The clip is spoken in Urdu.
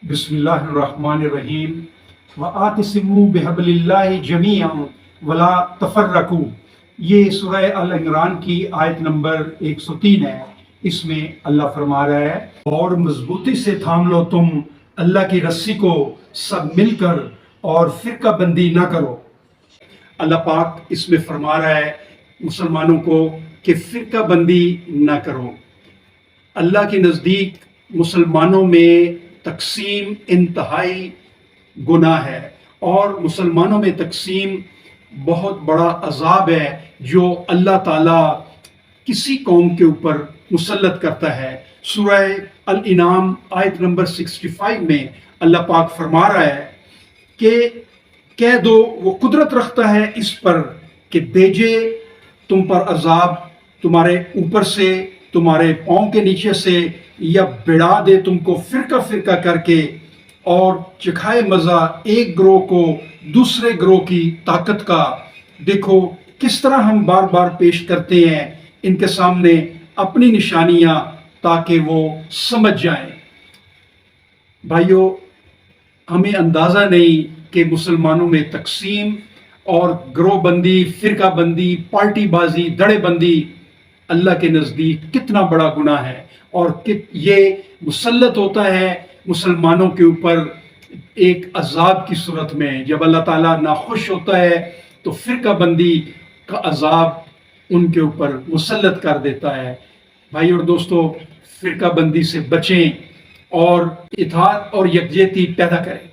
بسم اللہ الرحمن الرحیم وَآتَصِمُوا بِحَبْلِ اللَّهِ جَمِيعًا وَلَا تَفَرَّقُوا۔ یہ سورہ ال عمران کی آیت نمبر 103 ہے۔ اس میں اللہ فرما رہا ہے اور مضبوطی سے تھام لو تم اللہ کی رسی کو سب مل کر اور فرقہ بندی نہ کرو۔ اللہ پاک اس میں فرما رہا ہے مسلمانوں کو کہ فرقہ بندی نہ کرو۔ اللہ کے نزدیک مسلمانوں میں تقسیم انتہائی گناہ ہے اور مسلمانوں میں تقسیم بہت بڑا عذاب ہے جو اللہ تعالیٰ کسی قوم کے اوپر مسلط کرتا ہے۔ سورہ الانعام آیت نمبر 65 میں اللہ پاک فرما رہا ہے کہ کہہ دو وہ قدرت رکھتا ہے اس پر کہ بھیجے تم پر عذاب تمہارے اوپر سے، تمہارے پاؤں کے نیچے سے، یا بڑھا دے تم کو فرقہ فرقہ کر کے اور چکھائے مزہ ایک گروہ کو دوسرے گروہ کی طاقت کا۔ دیکھو کس طرح ہم بار بار پیش کرتے ہیں ان کے سامنے اپنی نشانیاں تاکہ وہ سمجھ جائیں۔ بھائیو، ہمیں اندازہ نہیں کہ مسلمانوں میں تقسیم اور گروہ بندی، فرقہ بندی، پارٹی بازی، دڑے بندی اللہ کے نزدیک کتنا بڑا گناہ ہے، اور یہ مسلط ہوتا ہے مسلمانوں کے اوپر ایک عذاب کی صورت میں۔ جب اللہ تعالیٰ ناخوش ہوتا ہے تو فرقہ بندی کا عذاب ان کے اوپر مسلط کر دیتا ہے۔ بھائی اور دوستو، فرقہ بندی سے بچیں اور اتحاد اور یکجہتی پیدا کریں۔